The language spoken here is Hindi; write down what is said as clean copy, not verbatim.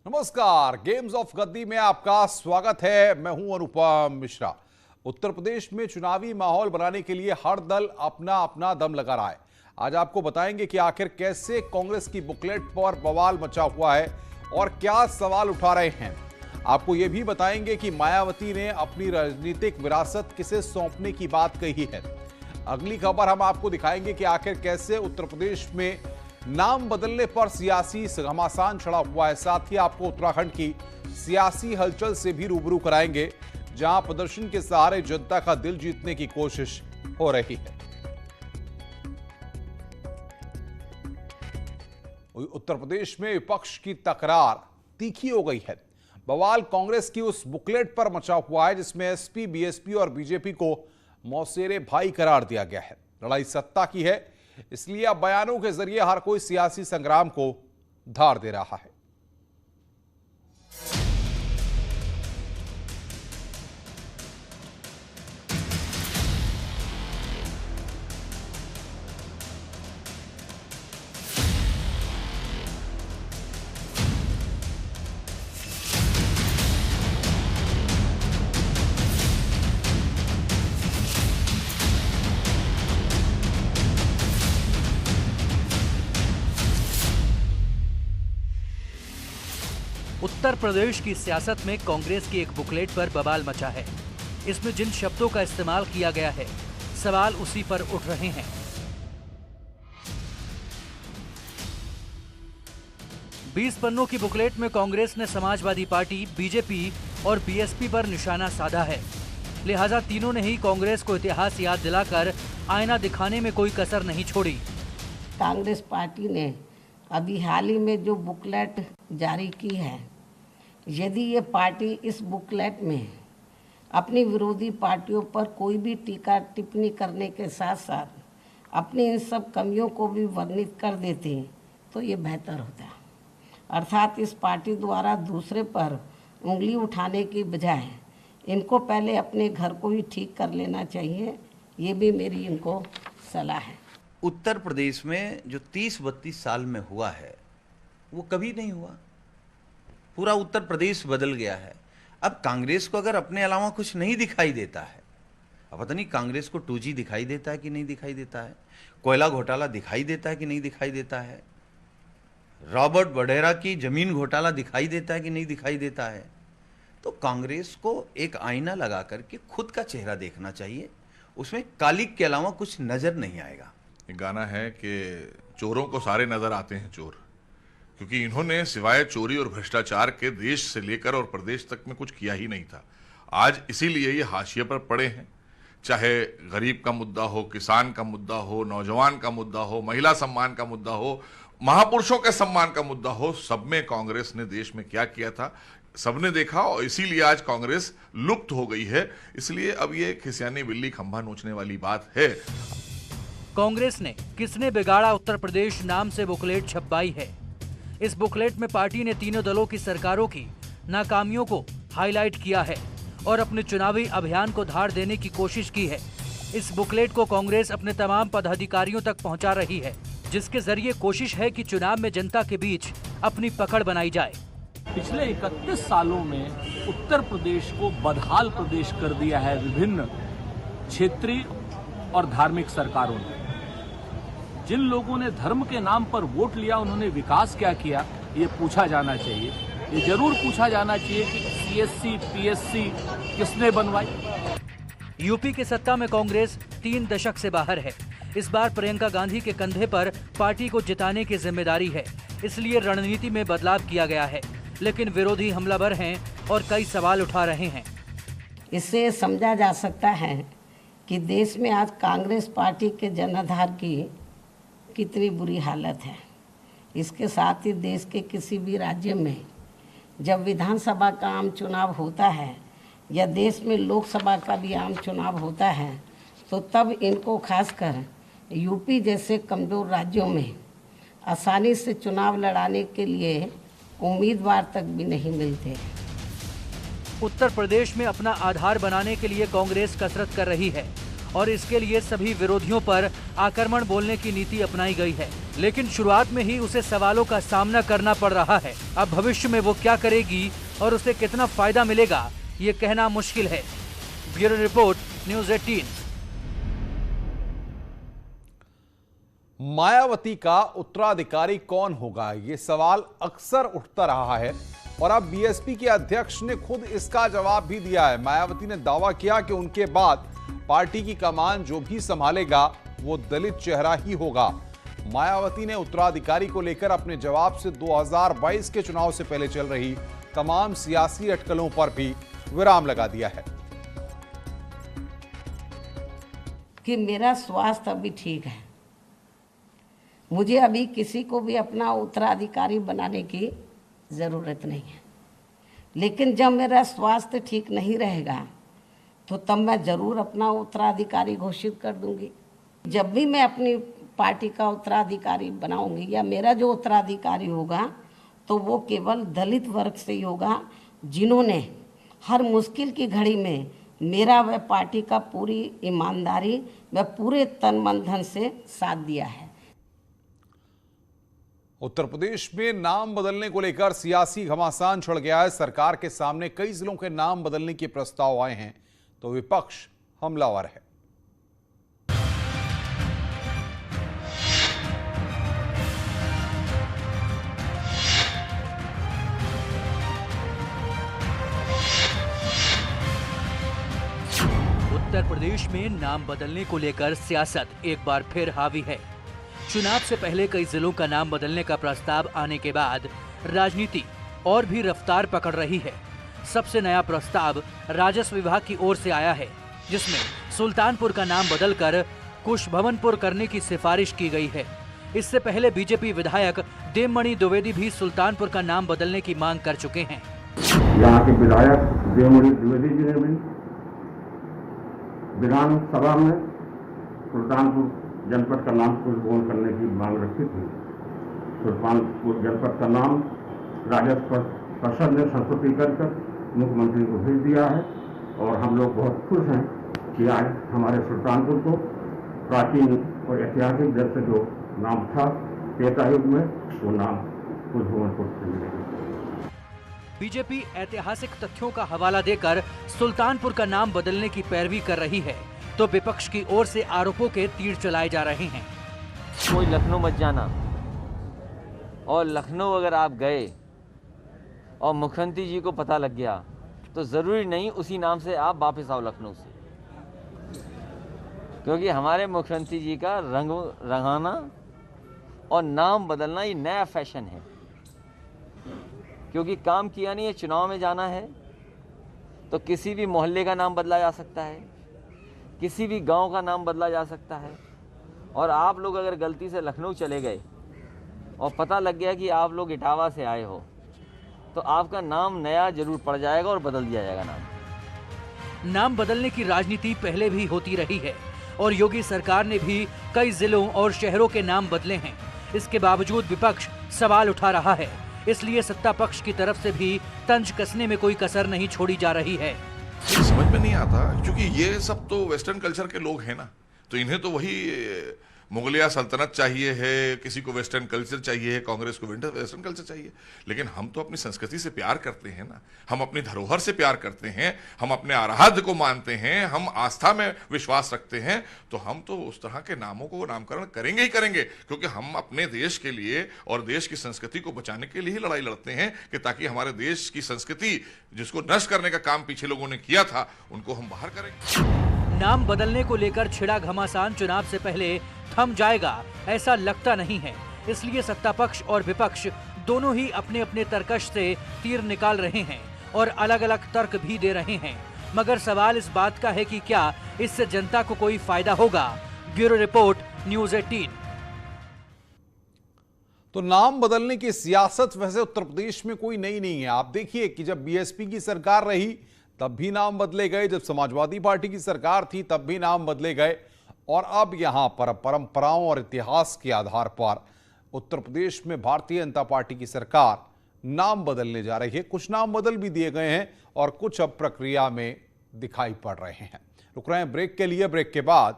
नमस्कार, गेम्स ऑफ गद्दी में आपका स्वागत है। मैं हूं अनुपम मिश्रा। उत्तर प्रदेश में चुनावी माहौल बनाने के लिए हर दल अपना अपना दम लगा रहा है। आज आपको बताएंगे कि आखिर कैसे कांग्रेस की बुकलेट पर बवाल मचा हुआ है और क्या सवाल उठा रहे हैं। आपको यह भी बताएंगे कि मायावती ने अपनी राजनीतिक विरासत किसे सौंपने की बात कही है। अगली खबर हम आपको दिखाएंगे कि आखिर कैसे उत्तर प्रदेश में नाम बदलने पर सियासी घमासान चढ़ा हुआ है। साथ ही आपको उत्तराखंड की सियासी हलचल से भी रूबरू कराएंगे, जहां प्रदर्शन के सहारे जनता का दिल जीतने की कोशिश हो रही है। उत्तर प्रदेश में विपक्ष की तकरार तीखी हो गई है। बवाल कांग्रेस की उस बुकलेट पर मचा हुआ है जिसमें एसपी, बीएसपी और बीजेपी को मौसेरे भाई करार दिया गया है। लड़ाई सत्ता की है, इसलिए अब बयानों के जरिए हर कोई सियासी संग्राम को धार दे रहा है। उत्तर प्रदेश की सियासत में कांग्रेस की एक बुकलेट पर बवाल मचा है। इसमें जिन शब्दों का इस्तेमाल किया गया है, सवाल उसी पर उठ रहे हैं। बीस पन्नों की बुकलेट में कांग्रेस ने समाजवादी पार्टी, बीजेपी और बीएसपी पर निशाना साधा है। लिहाजा तीनों ने ही कांग्रेस को इतिहास याद दिलाकर आईना दिखाने में कोई कसर नहीं छोड़ी। कांग्रेस पार्टी ने अभी हाल ही में जो बुकलेट जारी की है, यदि ये पार्टी इस बुकलेट में अपनी विरोधी पार्टियों पर कोई भी टीका टिप्पणी करने के साथ साथ अपनी इन सब कमियों को भी वर्णित कर देते तो ये बेहतर होता। अर्थात इस पार्टी द्वारा दूसरे पर उंगली उठाने की बजाय इनको पहले अपने घर को ही ठीक कर लेना चाहिए। ये भी मेरी इनको सलाह है। उत्तर प्रदेश में जो 30-32 साल में हुआ है वो कभी नहीं हुआ। पूरा उत्तर प्रदेश बदल गया है। अब कांग्रेस को अगर अपने अलावा कुछ नहीं दिखाई देता है, अब पता नहीं कांग्रेस को 2G दिखाई देता है कि नहीं दिखाई देता है, कोयला घोटाला दिखाई देता है कि नहीं दिखाई देता है, रॉबर्ट वडेरा की जमीन घोटाला दिखाई देता है कि नहीं दिखाई देता है, तो कांग्रेस को एक आईना लगा करके खुद का चेहरा देखना चाहिए। उसमें कालिक के अलावा कुछ नजर नहीं आएगा। एक गाना है कि चोरों को सारे नजर आते हैं चोर, क्योंकि इन्होंने सिवाय चोरी और भ्रष्टाचार के देश से लेकर और प्रदेश तक में कुछ किया ही नहीं था। आज इसीलिए ये हाशिए पर पड़े हैं। चाहे गरीब का मुद्दा हो, किसान का मुद्दा हो, नौजवान का मुद्दा हो, महिला सम्मान का मुद्दा हो, महापुरुषों के सम्मान का मुद्दा हो, सब में कांग्रेस ने देश में क्या किया था सबने देखा और इसीलिए आज कांग्रेस लुप्त हो गई है। इसलिए अब ये खिसियानी बिल्ली खंभा नोचने वाली बात है। कांग्रेस ने किसने बिगाड़ा उत्तर प्रदेश नाम से बुकलेट छपवाई है। इस बुकलेट में पार्टी ने तीनों दलों की सरकारों की नाकामियों को हाईलाइट किया है और अपने चुनावी अभियान को धार देने की कोशिश की है। इस बुकलेट को कांग्रेस अपने तमाम पदाधिकारियों तक पहुंचा रही है, जिसके जरिए कोशिश है कि चुनाव में जनता के बीच अपनी पकड़ बनाई जाए। पिछले 31 सालों में उत्तर प्रदेश को बदहाल प्रदेश कर दिया है विभिन्न क्षेत्रीय और धार्मिक सरकारों ने। जिन लोगों ने धर्म के नाम पर वोट लिया, उन्होंने विकास क्या किया, ये पूछा जाना चाहिए। ये जरूर पूछा जाना चाहिए कि सीएससी, पीएससी किसने बनवाई। यूपी के सत्ता में कांग्रेस 3 दशक से बाहर है। इस बार प्रियंका गांधी के कंधे पर पार्टी को जिताने की जिम्मेदारी है, इसलिए रणनीति में बदलाव किया गया है। लेकिन विरोधी हमलावर हैं और कई सवाल उठा रहे हैं। इससे समझा जा सकता है कि देश में आज कांग्रेस पार्टी के जनाधार की कितनी बुरी हालत है। इसके साथ ही देश के किसी भी राज्य में जब विधानसभा का आम चुनाव होता है या देश में लोकसभा का भी आम चुनाव होता है, तो तब इनको खासकर यूपी जैसे कमज़ोर राज्यों में आसानी से चुनाव लड़ाने के लिए उम्मीदवार तक भी नहीं मिलते। उत्तर प्रदेश में अपना आधार बनाने के लिए कांग्रेस कसरत कर रही है और इसके लिए सभी विरोधियों पर आक्रमण बोलने की नीति अपनाई गई है। लेकिन शुरुआत में ही उसे सवालों का सामना करना पड़ रहा है। अब भविष्य में वो क्या करेगी और उसे कितना फायदा मिलेगा, ये कहना मुश्किल है। Bureau report, news 18। मायावती का उत्तराधिकारी कौन होगा, ये सवाल अक्सर उठता रहा है और अब बीएसपी के अध्यक्ष ने खुद इसका जवाब भी दिया है। मायावती ने दावा किया कि उनके बाद पार्टी की कमान जो भी संभालेगा वो दलित चेहरा ही होगा। मायावती ने उत्तराधिकारी को लेकर अपने जवाब से 2022 के चुनाव से पहले चल रही तमाम सियासी अटकलों पर भी विराम लगा दिया है कि मेरा स्वास्थ्य अभी ठीक है, मुझे अभी किसी को भी अपना उत्तराधिकारी बनाने की ज़रूरत नहीं है। लेकिन जब मेरा स्वास्थ्य ठीक नहीं रहेगा तो तब मैं ज़रूर अपना उत्तराधिकारी घोषित कर दूंगी। जब भी मैं अपनी पार्टी का उत्तराधिकारी बनाऊंगी या मेरा जो उत्तराधिकारी होगा तो वो केवल दलित वर्ग से ही होगा, जिन्होंने हर मुश्किल की घड़ी में मेरा व पार्टी का पूरी ईमानदारी व पूरे तन मन धन से साथ दिया है। उत्तर प्रदेश में नाम बदलने को लेकर सियासी घमासान छिड़ गया है। सरकार के सामने कई जिलों के नाम बदलने के प्रस्ताव आए हैं तो विपक्ष हमलावर है। उत्तर प्रदेश में नाम बदलने को लेकर सियासत एक बार फिर हावी है। चुनाव से पहले कई जिलों का नाम बदलने का प्रस्ताव आने के बाद राजनीति और भी रफ्तार पकड़ रही है। सबसे नया प्रस्ताव राजस्व विभाग की ओर से आया है, जिसमें सुल्तानपुर का नाम बदलकर कुशभवनपुर करने की सिफारिश की गई है। इससे पहले बीजेपी विधायक देवमणि द्विवेदी भी सुल्तानपुर का नाम बदलने की मांग कर चुके हैं। यहाँ के विधायक देवमणि द्विवेदी जी ने भी विधानसभा में सुल्तानपुर जनपद का नाम कुशभवन करने की मांग रखी थी। सुल्तानपुर जनपद का नाम राजस्व परिषद ने संस्तुति कर मुख्यमंत्री को भेज दिया है और हम लोग बहुत खुश हैं कि आज हमारे सुल्तानपुर को प्राचीन और ऐतिहासिक जब से जो नाम था त्रेता युग में, वो नाम कुशभवनपुर से मिलेगा। बीजेपी ऐतिहासिक तथ्यों का हवाला देकर सुल्तानपुर का नाम बदलने की पैरवी कर रही है तो विपक्ष की ओर से आरोपों के तीर चलाए जा रहे हैं। कोई लखनऊ मत जाना, और लखनऊ अगर आप गए और मुख्यमंत्री जी को पता लग गया तो ज़रूरी नहीं उसी नाम से आप वापस आओ लखनऊ से, क्योंकि हमारे मुख्यमंत्री जी का रंग रंगाना और नाम बदलना ये नया फैशन है। क्योंकि काम किया नहीं है, चुनाव में जाना है तो किसी भी मोहल्ले का नाम बदला जा सकता है, किसी भी गांव का नाम बदला जा सकता है। और आप लोग अगर गलती से लखनऊ चले गए और पता लग गया कि आप लोग इटावा से आए हो तो आपका नाम नया जरूर पड़ जाएगा और बदल दिया जाएगा नाम बदलने की राजनीति पहले भी होती रही है और योगी सरकार ने भी कई जिलों और शहरों के नाम बदले हैं। इसके बावजूद विपक्ष सवाल उठा रहा है, इसलिए सत्ता पक्ष की तरफ से भी तंज कसने में कोई कसर नहीं छोड़ी जा रही है। समझ में नहीं आता, क्योंकि ये सब तो वेस्टर्न कल्चर के लोग हैं ना, तो इन्हें तो वही मुगलिया सल्तनत चाहिए है, किसी को वेस्टर्न कल्चर चाहिए है, कांग्रेस को वेस्टर्न कल्चर चाहिए। लेकिन हम तो अपनी संस्कृति से प्यार करते हैं ना, हम अपनी धरोहर से प्यार करते हैं, हम अपने आराध्य को मानते हैं, हम आस्था में विश्वास रखते हैं, तो हम तो उस तरह के नामों को नामकरण करेंगे ही करेंगे, क्योंकि हम अपने देश के लिए और देश की संस्कृति को बचाने के लिए ही लड़ाई लड़ते हैं कि ताकि हमारे देश की संस्कृति जिसको नष्ट करने का काम पीछे लोगों ने किया था उनको हम बाहर करेंगे। नाम बदलने को लेकर छिड़ा घमासान चुनाव से पहले थम जाएगा ऐसा लगता नहीं है, इसलिए सत्ता पक्ष और विपक्ष दोनों ही अपने अपने तर्कश से तीर निकाल रहे हैं और अलग अलग तर्क भी दे रहे हैं। मगर सवाल इस बात का है कि क्या इससे जनता को कोई फायदा होगा। Bureau report, news 18। तो नाम बदलने की सियासत वैसे उत्तर प्रदेश में कोई नई नहीं है। आप देखिए कि जब बीएसपी की सरकार रही तब भी नाम बदले गए, जब समाजवादी पार्टी की सरकार थी तब भी नाम बदले गए, और अब यहां पर परंपराओं और इतिहास के आधार पर उत्तर प्रदेश में भारतीय जनता पार्टी की सरकार नाम बदलने जा रही है। कुछ नाम बदल भी दिए गए हैं और कुछ अब प्रक्रिया में दिखाई पड़ रहे हैं। रुक रहे हैं ब्रेक के लिए, ब्रेक के बाद